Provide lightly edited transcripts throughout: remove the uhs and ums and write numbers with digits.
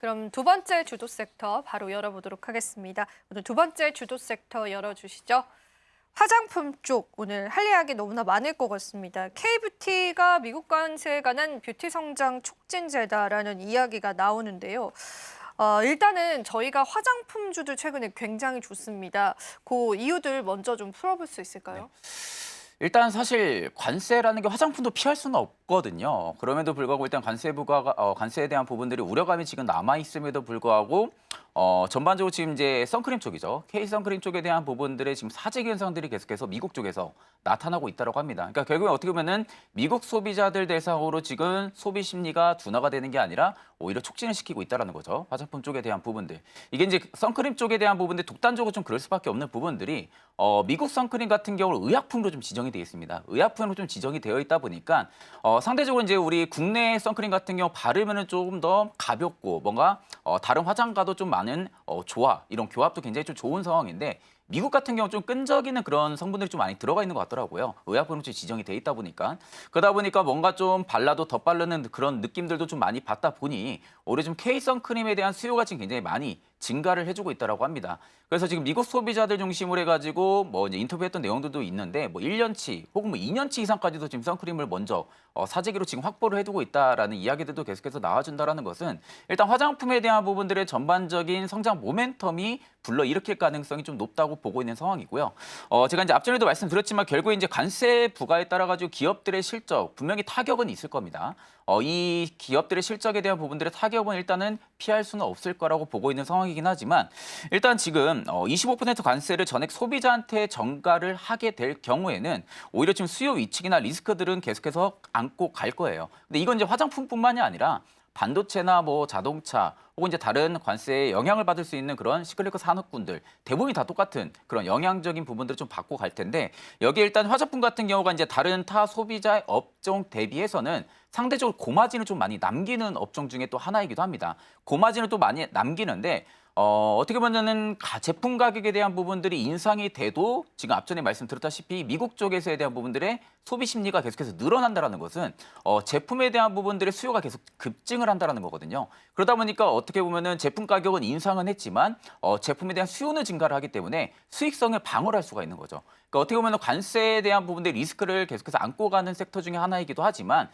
그럼 두 번째 주도 섹터 바로 열어보도록 하겠습니다. 오늘 두 번째 주도 섹터 열어주시죠. 화장품 쪽 오늘 할 이야기 너무나 많을 것 같습니다. K뷰티가 미국 관세에 관한 뷰티 성장 촉진제다라는 이야기가 나오는데요. 일단은 저희가 화장품주들 최근에 굉장히 좋습니다. 그 이유들 먼저 좀 풀어볼 수 있을까요? 일단 사실 관세라는 게 화장품도 피할 수는 없거든요. 그럼에도 불구하고 일단 관세에 대한 부분들이 우려감이 지금 남아 있음에도 불구하고 전반적으로 지금 이제 선크림 쪽이죠. K 선크림 쪽에 대한 부분들의 지금 사재기 현상들이 계속해서 미국 쪽에서 나타나고 있다고 합니다. 그러니까 결국에 어떻게 보면은 미국 소비자들 대상으로 지금 소비 심리가 둔화가 되는 게 아니라 오히려 촉진을 시키고 있다는 거죠. 화장품 쪽에 대한 부분들. 이게 이제 선크림 쪽에 대한 부분들 독단적으로 좀 그럴 수밖에 없는 부분들이 미국 선크림 같은 경우는 의약품으로 좀 지정이 되어 있습니다. 의약품으로 좀 지정이 되어 있다 보니까 상대적으로 이제 우리 국내 선크림 같은 경우 바르면은 조금 더 가볍고 뭔가 다른 화장과도 좀 많은 조화 이런 교합도 굉장히 좀 좋은 상황인데 미국 같은 경우 좀 끈적이는 그런 성분들이 좀 많이 들어가 있는 것 같더라고요. 의약품으로 지정이 돼 있다 보니까. 그러다 보니까 뭔가 좀 발라도 덧바르는 그런 느낌들도 좀 많이 받다 보니 올해 좀 K 선크림에 대한 수요가 지금 굉장히 많이 증가를 해주고 있다고 합니다. 그래서 지금 미국 소비자들 중심으로 해가지고 뭐 이제 인터뷰했던 내용들도 있는데 뭐 1년치 혹은 뭐 2년치 이상까지도 지금 선크림을 먼저 사재기로 지금 확보를 해두고 있다라는 이야기들도 계속해서 나와준다라는 것은 일단 화장품에 대한 부분들의 전반적인 성장 모멘텀이 불러일으킬 가능성이 좀 높다고 보고 있는 상황이고요. 제가 이제 앞전에도 말씀드렸지만 결국에 이제 관세 부과에 따라 가지고 기업들의 실적 분명히 타격은 있을 겁니다. 이 기업들의 실적에 대한 부분들의 타격은 일단은 피할 수는 없을 거라고 보고 있는 상황이긴 하지만 일단 지금 25% 관세를 전액 소비자한테 전가를 하게 될 경우에는 오히려 지금 수요 위축이나 리스크들은 계속해서 안고 갈 거예요. 근데 이건 이제 화장품뿐만이 아니라 반도체나 뭐 자동차 혹은 이제 다른 관세에 영향을 받을 수 있는 그런 시클리컬 산업군들 대부분이 다 똑같은 그런 영향적인 부분들을 좀 받고 갈 텐데 여기에 일단 화장품 같은 경우가 이제 다른 타 소비자 업종 대비해서는 상대적으로 고마진을 좀 많이 남기는 업종 중에 또 하나이기도 합니다. 고마진을 또 많이 남기는데 어떻게 보면은 제품 가격에 대한 부분들이 인상이 돼도 지금 앞전에 말씀드렸다시피 미국 쪽에서에 대한 부분들의 소비 심리가 계속해서 늘어난다는 것은 제품에 대한 부분들의 수요가 계속 급증을 한다는 거거든요. 그러다 보니까 어떻게 보면은 제품 가격은 인상은 했지만 제품에 대한 수요는 증가를 하기 때문에 수익성을 방어를 할 수가 있는 거죠. 그러니까 어떻게 보면 관세에 대한 부분들의 리스크를 계속해서 안고 가는 섹터 중에 하나이기도 하지만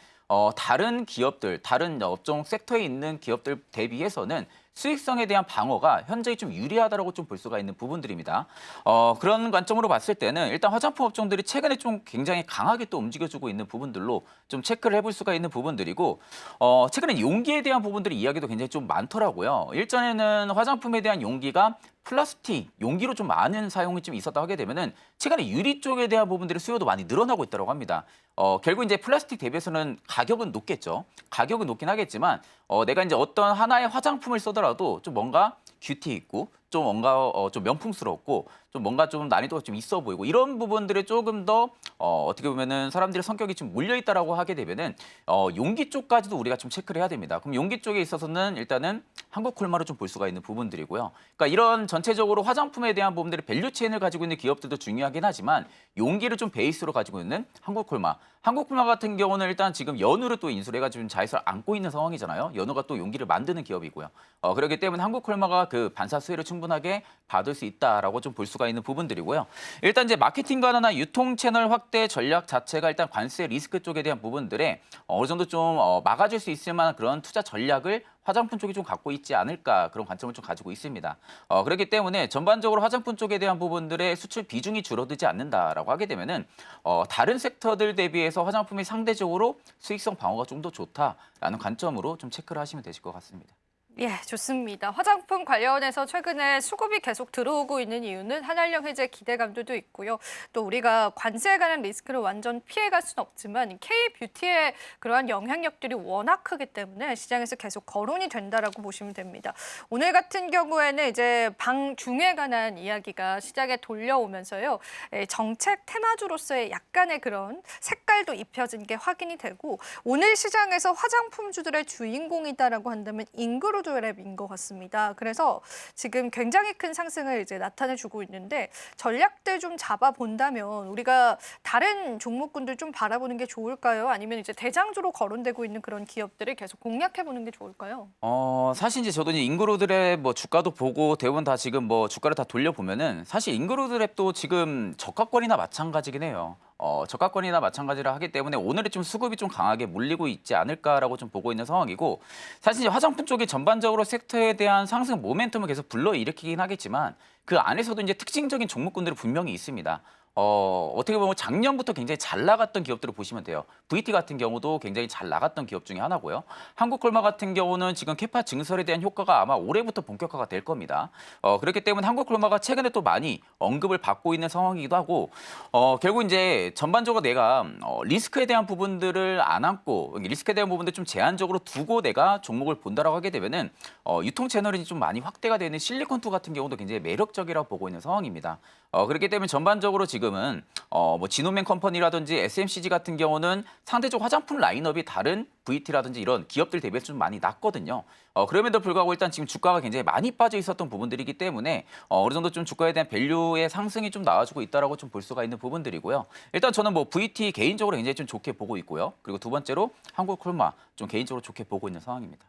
다른 기업들, 다른 업종 섹터에 있는 기업들 대비해서는 수익성에 대한 방어가 현저히 좀 유리하다고 좀 볼 수가 있는 부분들입니다. 그런 관점으로 봤을 때는 일단 화장품 업종들이 최근에 좀 굉장히 강하게 또 움직여주고 있는 부분들로 좀 체크를 해볼 수가 있는 부분들이고 최근에 용기에 대한 부분들이 이야기도 굉장히 좀 많더라고요. 일전에는 화장품에 대한 용기가 플라스틱 용기로 좀 많은 사용이 좀 있었다 하게 되면은 최근에 유리 쪽에 대한 부분들의 수요도 많이 늘어나고 있다고 합니다. 결국 이제 플라스틱 대비해서는 가격은 높겠죠. 가격은 높긴 하겠지만 내가 이제 어떤 하나의 화장품을 쓰더라도 좀 뭔가 뷰티 있고 좀 뭔가 좀 명품스럽고 좀 뭔가 좀 난이도가 좀 있어 보이고 이런 부분들에 조금 더 어떻게 보면은 사람들의 성격이 좀 몰려 있다라고 하게 되면은 용기 쪽까지도 우리가 좀 체크를 해야 됩니다. 그럼 용기 쪽에 있어서는 일단은 한국콜마로 좀 볼 수가 있는 부분들이고요. 그러니까 이런 전체적으로 화장품에 대한 부분들의 밸류 체인을 가지고 있는 기업들도 중요하긴 하지만 용기를 좀 베이스로 가지고 있는 한국콜마. 한국콜마 같은 경우는 일단 지금 연우를 또 인수를 해가지고 자회사를 안고 있는 상황이잖아요. 연우가 또 용기를 만드는 기업이고요. 그렇기 때문에 한국콜마가 그 반사 수혜를 충분하게 받을 수 있다라고 좀 볼 수가 있는 부분들이고요. 일단 이제 마케팅 관화나 유통 채널 확대 전략 자체가 일단 관세 리스크 쪽에 대한 부분들에 어느 정도 좀 막아줄 수 있을 만한 그런 투자 전략을 화장품 쪽이 좀 갖고 있지 않을까 그런 관점을 좀 가지고 있습니다. 그렇기 때문에 전반적으로 화장품 쪽에 대한 부분들의 수출 비중이 줄어들지 않는다라고 하게 되면은 다른 섹터들 대비해서 화장품이 상대적으로 수익성 방어가 좀 더 좋다라는 관점으로 좀 체크를 하시면 되실 것 같습니다. 예, 좋습니다. 화장품 관련해서 최근에 수급이 계속 들어오고 있는 이유는 한한령 해제 기대감들도 있고요. 또 우리가 관세에 관한 리스크를 완전 피해갈 수는 없지만 K-뷰티의 그러한 영향력들이 워낙 크기 때문에 시장에서 계속 거론이 된다라고 보시면 됩니다. 오늘 같은 경우에는 이제 방중에 관한 이야기가 시장에 돌려오면서요. 정책 테마주로서의 약간의 그런 색깔도 입혀진 게 확인이 되고 오늘 시장에서 화장품주들의 주인공이다라고 한다면 인그룹 잉그로드랩인 것 같습니다. 그래서 지금 굉장히 큰 상승을 이제 나타내주고 있는데 전략들 좀 잡아본다면 우리가 다른 종목군들 좀 바라보는 게 좋을까요? 아니면 이제 대장주로 거론되고 있는 그런 기업들을 계속 공략해보는 게 좋을까요? 사실 이제 저도 이제 잉그로드랩 뭐 주가도 보고 대부분 다 지금 뭐 주가를 다 돌려보면은 사실 잉그로드랩도 지금 저가권이나 마찬가지긴 해요. 저가권이나 마찬가지라 하기 때문에 오늘은 좀 수급이 좀 강하게 몰리고 있지 않을까라고 좀 보고 있는 상황이고 사실 이제 화장품 쪽이 전반적으로 섹터에 대한 상승 모멘텀을 계속 불러일으키긴 하겠지만 그 안에서도 이제 특징적인 종목군들이 분명히 있습니다. 어떻게 보면 작년부터 굉장히 잘 나갔던 기업들을 보시면 돼요. VT 같은 경우도 굉장히 잘 나갔던 기업 중에 하나고요. 한국콜마 같은 경우는 지금 캐파 증설에 대한 효과가 아마 올해부터 본격화가 될 겁니다. 그렇기 때문에 한국콜마가 최근에 또 많이 언급을 받고 있는 상황이기도 하고 결국 이제 전반적으로 내가 리스크에 대한 부분들을 안 안고 리스크에 대한 부분들 좀 제한적으로 두고 내가 종목을 본다라고 하게 되면은 유통 채널이 좀 많이 확대가 되는 실리콘투 같은 경우도 굉장히 매력적이라고 보고 있는 상황입니다. 그렇기 때문에 전반적으로 지금은 뭐 지노맨 컴퍼니라든지 SMCG 같은 경우는 상대적 화장품 라인업이 다른 VT라든지 이런 기업들 대비해서 좀 많이 낮거든요. 그럼에도 불구하고 일단 지금 주가가 굉장히 많이 빠져 있었던 부분들이기 때문에 어느 정도 좀 주가에 대한 밸류의 상승이 좀 나와주고 있다라고 좀 볼 수가 있는 부분들이고요. 일단 저는 뭐 VT 개인적으로 굉장히 좀 좋게 보고 있고요. 그리고 두 번째로 한국콜마 좀 개인적으로 좋게 보고 있는 상황입니다.